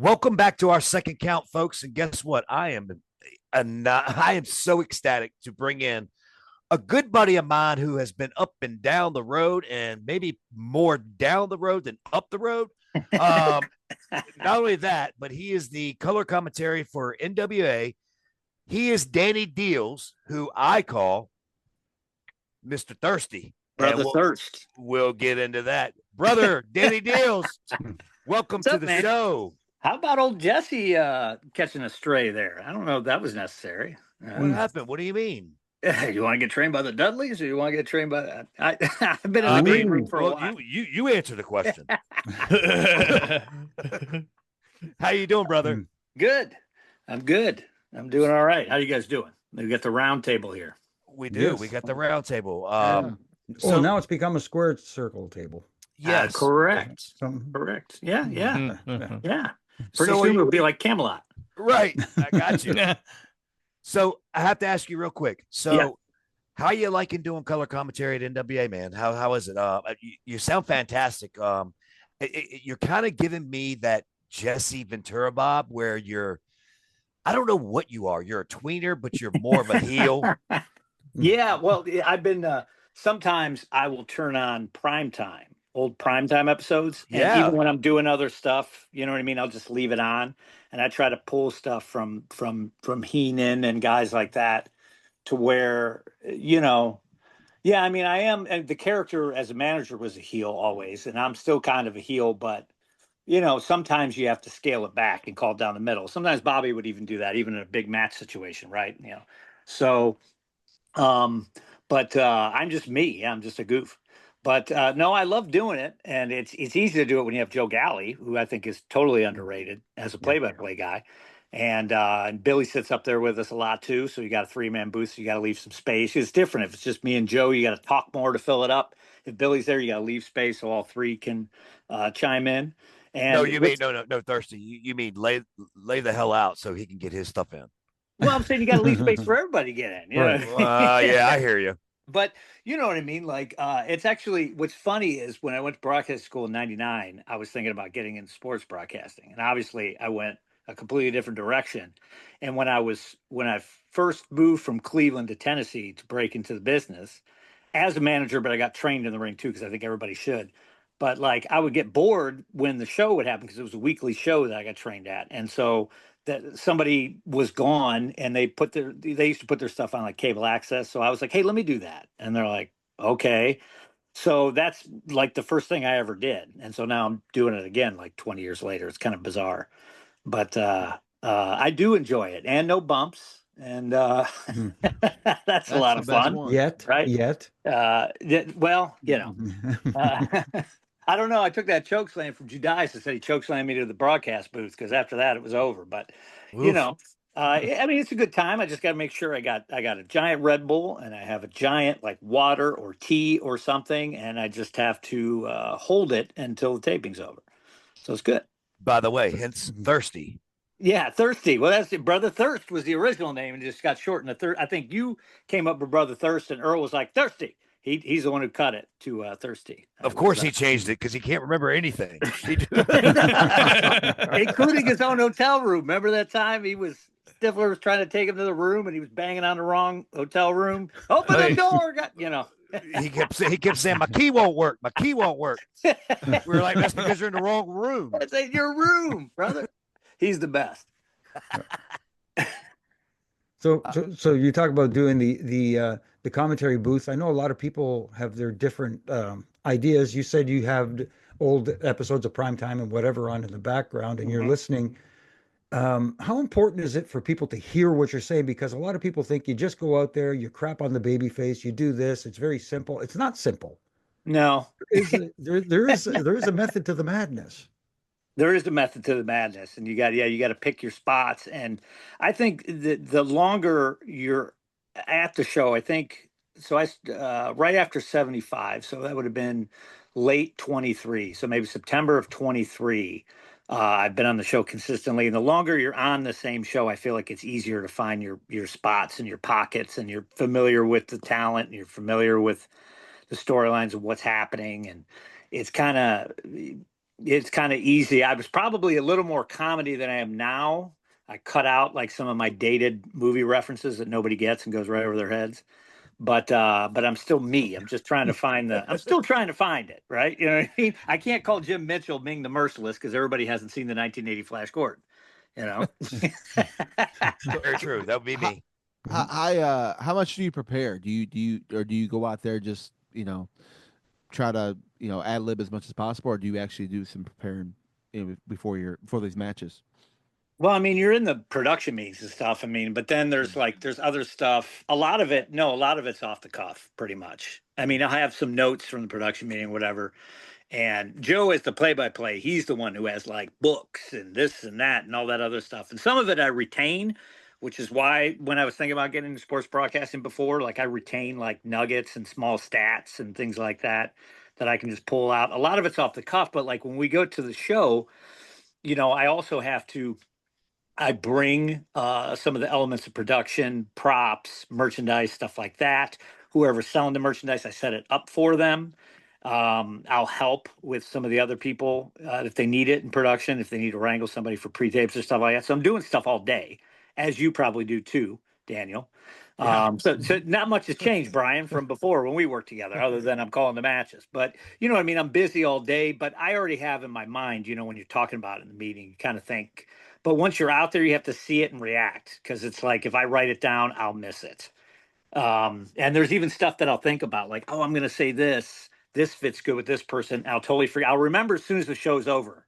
Welcome back to our second count, folks. And guess what? I am so ecstatic to bring in a good buddy of mine who has been up and down the road, and maybe more down the road than up the road. Um, Not only that, but he is the color commentary for NWA. He is Danny Dealz, who I call Mr. Thirsty. Brother And Thirst. we'll get into that. Brother Danny Dealz, welcome What's to up, the man? show. How about old Jesse catching a stray there? I don't know if that was necessary. What happened? What do you mean? You want to get trained by the Dudleys, or you want to get trained by? I've been in I the green mean, room for a well, while. you answer the question. How you doing, brother? Good. I'm good. I'm doing all right. How you guys doing? We got the round table here. We do. Yes. We got the round table. So now it's become a square circle table. Yes, Correct. Something. Correct. Yeah. Yeah. Yeah. Pretty So soon it'll be like Camelot. right. I got you. So I have to ask you real quick. So, Yeah. how you liking doing color commentary at NWA, man? How is it? You sound fantastic. You're kind of giving me that Jesse Ventura Bob, where I don't know what you are. You're a tweener, but you're more of a heel. Yeah, well, I've been sometimes I will turn on old primetime episodes. And Yeah. even when I'm doing other stuff, you know what I mean? I'll just leave it on, and I try to pull stuff from Heenan and guys like that to where, yeah, I mean, I am, and the character as a manager was a heel always, and I'm still kind of a heel, but sometimes you have to scale it back and call it down the middle. Sometimes Bobby would even do that, even in a big match situation, right? So but I'm just me. I'm just a goof. But no, I love doing it, and it's easy to do it when you have Joe Galley, who I think is totally underrated as a play-by-play guy, and Billy sits up there with us a lot too. So you got a three-man booth, so you got to leave some space. It's different if it's just me and Joe. You got to talk more to fill it up. If Billy's there, you got to leave space so all three can chime in. And No, you mean no, Thirsty. You mean lay the hell out so he can get his stuff in. Well, I'm saying you got to leave space for everybody to get in. You know Right. what I mean? Yeah, I hear you. But you know what I mean? Like, it's actually, what's funny is when I went to broadcast school in 99, I was thinking about getting into sports broadcasting. And obviously I went a completely different direction. And when I first moved from Cleveland to Tennessee to break into the business as a manager, but I got trained in the ring too, because I think everybody should. But like, I would get bored when the show would happen, because it was a weekly show that I got trained at. And so that somebody was gone, and they used to put their stuff on like cable access. So I was like, hey, let me do that. And they're like, okay. So that's like the first thing I ever did. And so now I'm doing it again, like 20 years later. It's kind of bizarre, but I do enjoy it, and no bumps. And that's a lot of fun. Yet, right? Yet. Well, I don't know. I took that choke slam from Judice and said he choke slammed me to the broadcast booth, because after that it was over. But I mean, it's a good time. I just got to make sure I got a giant Red Bull, and I have a giant like water or tea or something, and I just have to hold it until the taping's over. So it's good. By the way, hence Thirsty. Yeah, Thirsty. Well, that's it. Brother Thirst was the original name, and just got shortened to Thirst. I think you came up with Brother Thirst, and Earl was like Thirsty. He's the one who cut it to Thirsty. Of course, he changed it because he can't remember anything, including his own hotel room. Remember that time Stifler was trying to take him to the room, and he was banging on the wrong hotel room. Open the door, He kept saying, "My key won't work. My key won't work." We were like, "That's because you're in the wrong room." It's in your room, brother. He's the best. So you talk about doing the commentary booth. I know a lot of people have their different ideas. You said you have old episodes of Primetime and whatever on in the background, and you're listening. How important is it for people to hear what you're saying? Because a lot of people think you just go out there, you crap on the baby face, you do this. It's very simple. It's not simple. No, there is a method to the madness. There is a method to the madness, and you got to pick your spots. And I think the longer you're at the show, I think so. Right after 75, so that would have been late 23, so maybe September of 23. I've been on the show consistently, and the longer you're on the same show, I feel like it's easier to find your spots and your pockets, and you're familiar with the talent, and you're familiar with the storylines of what's happening, and it's kind of it's kind of easy. I was probably a little more comedy than I am now. I cut out like some of my dated movie references that nobody gets and goes right over their heads. But I'm still me. I'm just trying to find I'm still trying to find it, right? You know what I mean? I can't call Jim Mitchell Ming the Merciless because everybody hasn't seen the 1980 Flash Gordon, you know? Very true. That would be me. How much do you prepare? Do you go out there just, try to, ad lib as much as possible, or do you actually do some preparing, before these matches? Well, I mean, you're in the production meetings and stuff. I mean, but then there's other stuff. A lot of it's off the cuff, pretty much. I mean, I have some notes from the production meeting, whatever. And Joe is the play-by-play. He's the one who has like books and this and that and all that other stuff. And some of it I retain, which is why when I was thinking about getting into sports broadcasting before, like I retain like nuggets and small stats and things like that I can just pull out. A lot of it's off the cuff, but like when we go to the show, I also have to. I bring some of the elements of production, props, merchandise, stuff like that. Whoever's selling the merchandise, I set it up for them. I'll help with some of the other people if they need it in production, if they need to wrangle somebody for pre-tapes or stuff like that. So I'm doing stuff all day, as you probably do too, Daniel. So not much has changed, Brian, from before when we worked together, other than I'm calling the matches. But you know what I mean? I'm busy all day, but I already have in my mind, when you're talking about it in the meeting, you kind of think. But once you're out there, you have to see it and react, because it's like if I write it down, I'll miss it. And there's even stuff that I'll think about, like, oh, I'm going to say this. This fits good with this person. I'll totally forget. I'll remember as soon as the show's over.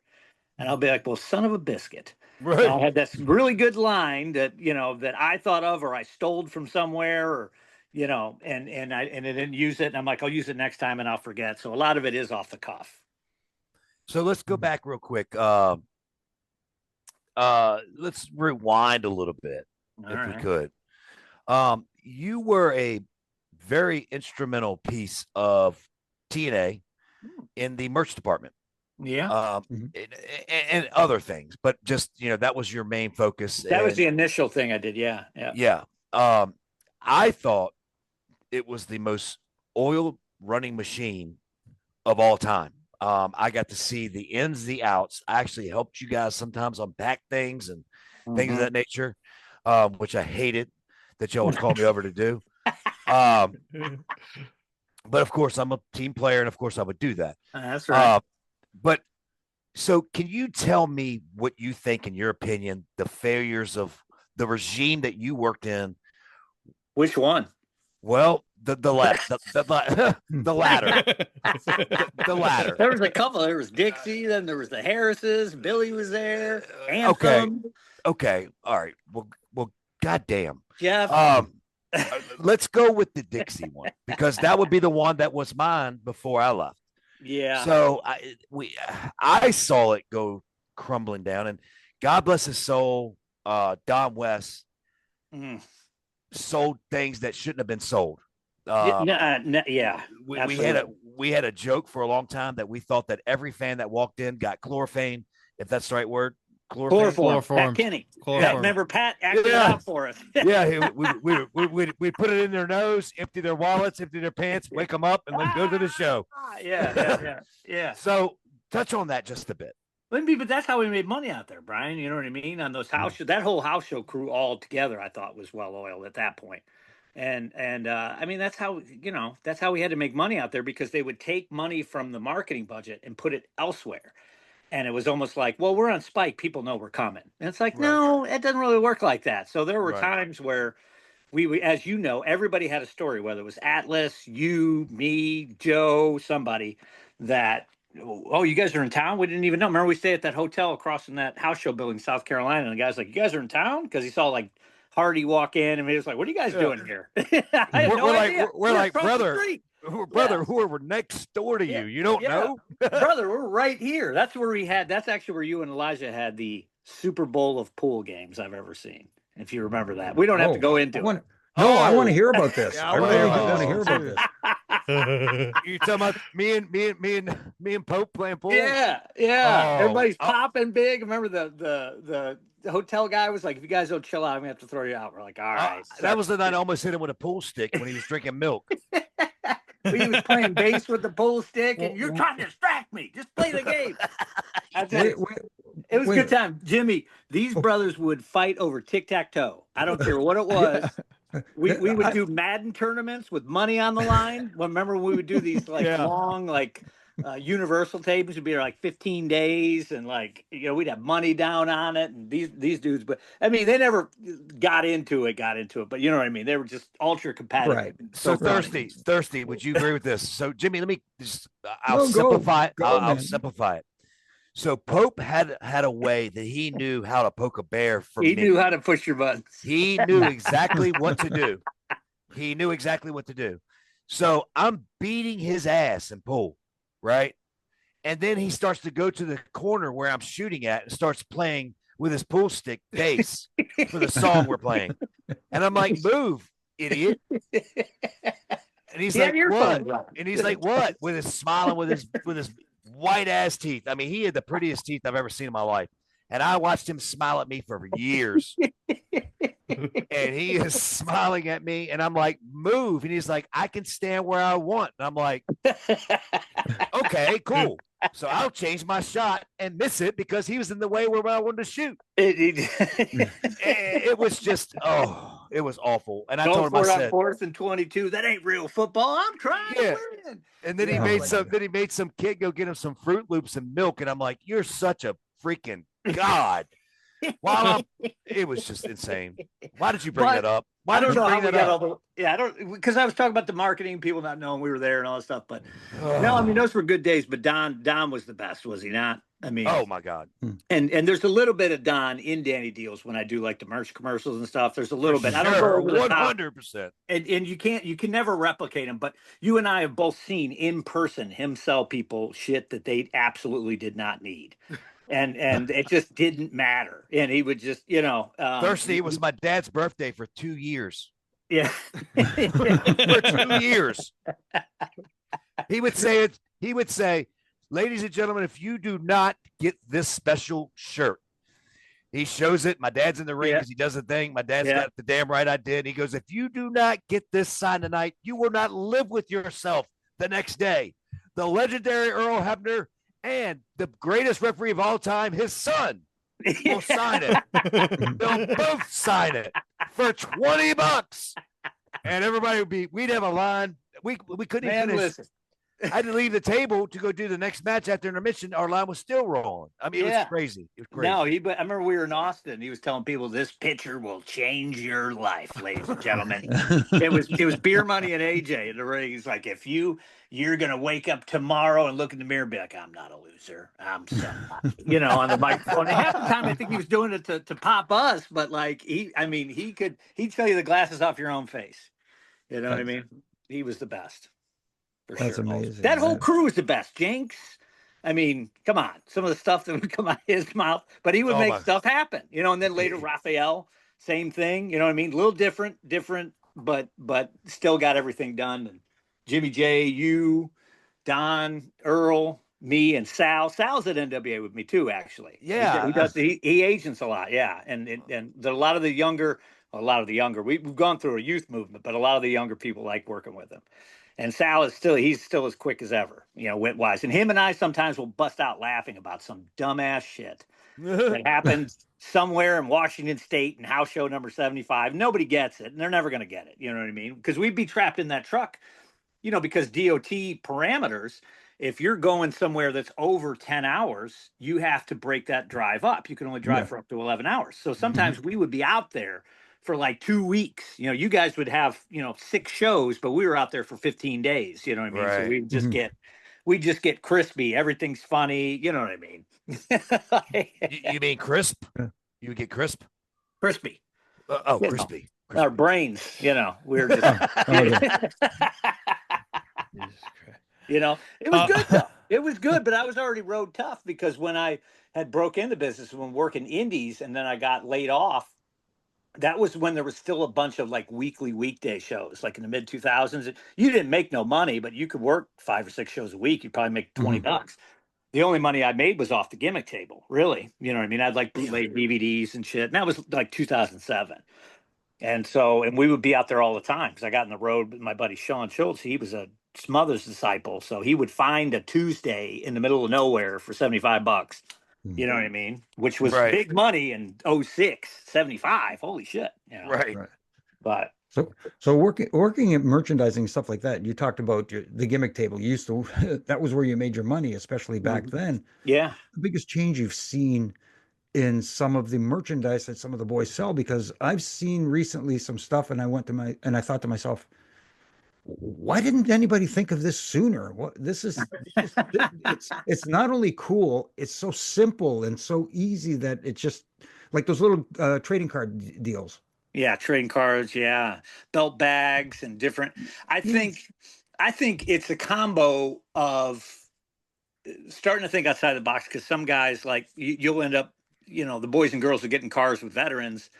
And I'll be like, well, son of a biscuit. Right. I had this really good line that, that I thought of or I stole from somewhere or, and I didn't use it. And I'm like, I'll use it next time and I'll forget. So a lot of it is off the cuff. So let's go back real quick. Let's rewind a little bit we could. You were a very instrumental piece of TNA in the merch department. Yeah. And other things, but just, that was your main focus. That was the initial thing I did. Yeah. Yeah. I thought it was the most oil running machine of all time. I got to see the ins, the outs. I actually helped you guys sometimes unpack things and things of that nature, which I hated that you always called me over to do. But of course, I'm a team player, and of course, I would do that. That's right. But so can you tell me what you think, in your opinion, the failures of the regime that you worked in? Which one? Well, the latter. The latter. There was a couple. There was Dixie, then there was the Harrises. Billy was there. Anthem. Okay. All right. Well, goddamn. Jeff. Let's go with the Dixie one, because that would be the one that was mine before I left. Yeah. So I saw it go crumbling down, and God bless his soul, Don West sold things that shouldn't have been sold. Yeah. We had a joke for a long time that we thought that every fan that walked in got chlorophane, if that's the right word. Chloroform. Pat Kenny. Yeah, remember Pat acted it out for us. Yeah, we put it in their nose, empty their wallets, empty their pants, wake them up, and then go to the show. Yeah. So touch on that just a bit. But that's how we made money out there, Brian. You know what I mean? On those house shows, that whole house show crew all together, I thought was well oiled at that point. And I mean, that's how we had to make money out there, because they would take money from the marketing budget and put it elsewhere. And it was almost like, well, we're on Spike. People know we're coming. And it's like, no, it doesn't really work like that. So there were times where we, as you know, everybody had a story, whether it was Atlas, you, me, Joe, somebody that, oh, you guys are in town? We didn't even know. Remember, we stayed at that hotel across from that house show building in South Carolina. And the guy's like, you guys are in town? Because he saw like Hardy walk in, and he was like, what are you guys doing here? We're like, brother, we're next door to you. You don't know? Brother, we're right here. That's actually where you and Elijah had the Super Bowl of pool games I've ever seen, if you remember that. We don't have to go into it. I want to hear about this. I really do want to hear about this. You talking about me and Pope playing pool? Yeah. Everybody's popping big. Remember the hotel guy was like, if you guys don't chill out, I'm gonna have to throw you out. We're like, all right. That was the night I almost hit him with a pool stick when he was drinking milk. He was playing bass with the pool stick, and you're trying to distract me. Just play the game. I tell you, it was a good time. Jimmy, these brothers would fight over tic-tac-toe. I don't care what it was. We would do Madden tournaments with money on the line. Remember we would do these long universal tables would be like 15 days and we'd have money down on it and these dudes, but I mean they never got into it, but you know what I mean? They were just ultra competitive. Right. So thirsty, would you agree with this? So Jimmy, let me just I'll simplify it. So Pope had a way that he knew how to poke a bear for me. He knew how to push your buttons. He knew exactly what to do. So I'm beating his ass in pool, right? And then he starts to go to the corner where I'm shooting at and starts playing with his pool stick bass for the song we're playing. And I'm like, move, idiot. And he's like, what? And he's like, what? With his smiling with his white ass teeth. I mean, he had the prettiest teeth I've ever seen in my life. And I watched him smile at me for years. And he is smiling at me. And I'm like, move. And he's like, I can stand where I want. And I'm like, okay, cool. So I'll change my shot and miss it because he was in the way where I wanted to shoot. It was just, it was awful. And I told him, I said, 4th and 22, that ain't real football. I'm trying to win. And then he made some kid go get him some Fruit Loops and milk. And I'm like, you're such a freaking God. It was just insane. Why did you bring that up? Why did you bring that up? Because I was talking about the marketing, people not knowing we were there and all that stuff. But no, I mean, those were good days. But Don was the best, was he not? I mean, oh my God. And there's a little bit of Don in Danny Dealz when I do like the merch commercials and stuff. There's a little bit. I don't go over 100%. And you can never replicate him. But you and I have both seen in person him sell people shit that they absolutely did not need. And it just didn't matter. And he would just, Thirsty, it was my dad's birthday for 2 years. Yeah. For 2 years. He would say, ladies and gentlemen, if you do not get this special shirt, he shows it. My dad's in the ring because he does the thing. My dad's got the damn right I did. He goes, if you do not get this sign tonight, you will not live with yourself the next day. The legendary Earl Hebner and the greatest referee of all time, his son, will sign it. They'll both sign it for $20. And everybody we'd have a line. We couldn't even finish. Listen. I had to leave the table to go do the next match after intermission. Our line was still rolling. I mean, it was crazy. It was crazy. No, I remember we were in Austin. He was telling people this picture will change your life, ladies and gentlemen. it was beer money and AJ in the ring. He's like, if you're gonna wake up tomorrow and look in the mirror and be like, I'm not a loser. I'm somebody, on the microphone. And half the time I think he was doing it to pop us, but he'd tell you the glasses off your own face. You know what I mean? He was the best. That's amazing. That whole crew is the best. Jinx. I mean, come on. Some of the stuff that would come out of his mouth, but he would make stuff happen, and then later Raphael, same thing. You know what I mean? A little different, but still got everything done. And Jimmy J, you, Don, Earl, me, and Sal. Sal's at NWA with me too, actually. Yeah. He does. He agents a lot. Yeah. And a lot of the younger, we've gone through a youth movement, but a lot of the younger people like working with him. And Sal he's still as quick as ever, wit wise. And him and I sometimes will bust out laughing about some dumbass shit that happened somewhere in Washington State in house show number 75. Nobody gets it, and they're never going to get it. You know what I mean? Because we'd be trapped in that truck, because DOT parameters, if you're going somewhere that's over 10 hours, you have to break that drive up. You can only drive for up to 11 hours. So sometimes we would be out there for like 2 weeks. You guys would have, 6 shows, but we were out there for 15 days. You know what I mean? Right. So we just get crispy. Everything's funny. You know what I mean? You mean crisp? You get crisp? Crispy. Crispy. Our brains, we're just, it was good though. It was good, but I was already road tough because when I had broke into business, when working indies and then I got laid off, that was when there was still a bunch of weekday shows, like in the mid 2000s. You didn't make no money, but you could work 5 or 6 shows a week. You'd probably make $20. The only money I made was off the gimmick table, really. You know what I mean? I'd bootleg DVDs and shit. And that was like 2007. And we would be out there all the time because I got on the road with my buddy Sean Schultz. He was a Smothers disciple. So he would find a Tuesday in the middle of nowhere for $75. You know what I mean? Which was Right. big money in 06, 75. Holy shit. You know? Right. Right. But So working at merchandising stuff like that, you talked about the gimmick table. You used to that was where you made your money, especially back then. yeah. The biggest change you've seen in some of the merchandise that some of the boys sell, because I've seen recently some stuff and I thought to myself, why didn't anybody think of this sooner? What it's not only cool, it's so simple and so easy that it's just like those little trading card deals. Yeah, trading cards, yeah. Belt bags and different. I Yeah. think I think it's a combo of starting to think outside the box because some guys like you'll end up, the boys and girls are getting cars with veterans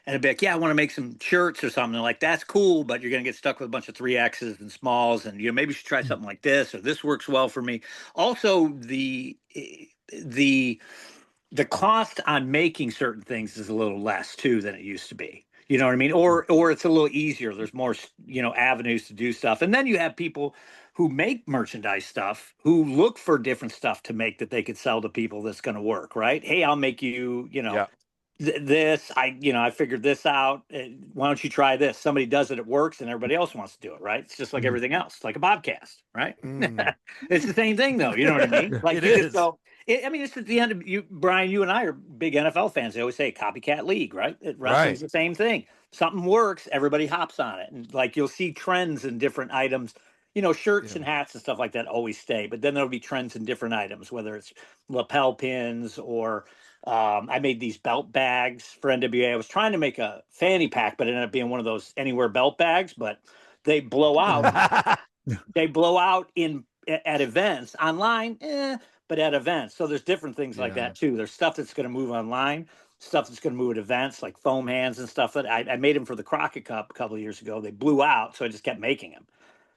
and it'd be like, yeah, I want to make some shirts or something. Like, that's cool, but you're going to get stuck with a bunch of 3Xs and smalls. And, maybe you should try something like this, or this works well for me. Also, the cost on making certain things is a little less too than it used to be. You know what I mean? Or it's a little easier. There's more, avenues to do stuff. And then you have people who make merchandise stuff who look for different stuff to make that they could sell to people that's going to work, right? Hey, I'll make you, Yeah. this. I figured this out. Why don't you try this? Somebody does it, it works, and everybody else wants to do it, right? It's just like Mhm. everything else, like a bobcast, right? Mm. It's the same thing, though. You know what I mean? Yeah. Like It you just is. go. It's at the end of you, Brian. You and I are big NFL fans. They always say copycat league, right? Wrestling's Right. the same thing. Something works, everybody hops on it, and like you'll see trends in different items. Shirts Yeah. and hats and stuff like that always stay, but then there'll be trends in different items, whether it's lapel pins or I made these belt bags for NWA. I was trying to make a fanny pack, but it ended up being one of those anywhere belt bags. But they blow out. They blow out at events online, but at events. So there's different things like Yeah. that too. There's stuff that's going to move online, stuff that's going to move at events, like foam hands and stuff. That I made them for the Crockett Cup a couple of years ago. They blew out, so I just kept making them.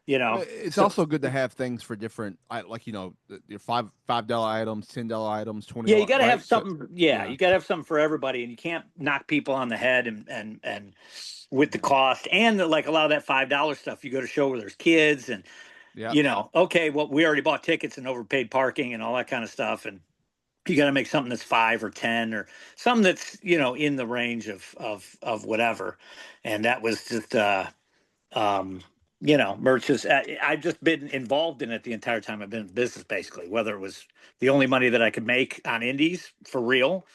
It's So also good to have things for different, like your $5 items, $10 items, yeah, you $20, got to have right? So something. Yeah, yeah, you got to have something for everybody, and you can't knock people on the head and with the cost and like a lot of that $5 stuff. You go to show where there's kids and yeah. okay, well, we already bought tickets and overpaid parking and all that kind of stuff, and you got to make something that's 5 or 10 or something that's in the range of whatever. And that was just um, merch is. I've just been involved in it the entire time I've been in business, basically. Whether it was the only money that I could make on indies for real.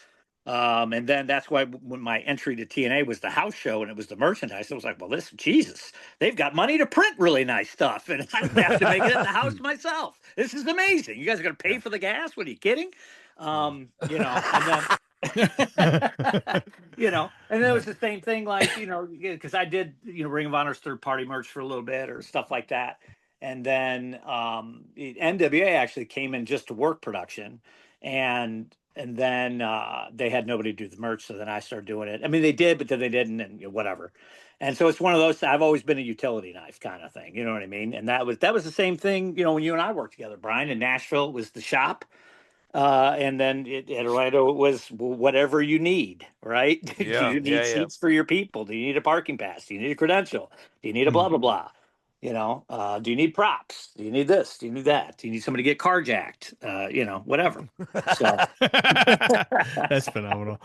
And then that's why when my entry to TNA was the house show and it was the merchandise, I was like, well, this, Jesus, they've got money to print really nice stuff. And I don't have to make it at the house myself. This is amazing. You guys are going to pay for the gas? What are you kidding? And then, and then it was the same thing, like, because I did, Ring of Honor's third party merch for a little bit or stuff like that. And then NWA actually came in just to work production. And then they had nobody do the merch, so then I started doing it. I mean, they did, but then they didn't, and whatever. And so it's one of those. I've always been a utility knife kind of thing, you know what I mean? And that was the same thing, when you and I worked together, Brian. In Nashville, it was the shop, and then at Orlando, it was whatever you need, right? Do Yeah. you Yeah. need Yeah. seats for your people? Do you need a parking pass? Do you need a credential? Do you need a blah blah blah? Do you need props? Do you need this? Do you need that? Do you need somebody to get carjacked? Whatever. So That's phenomenal.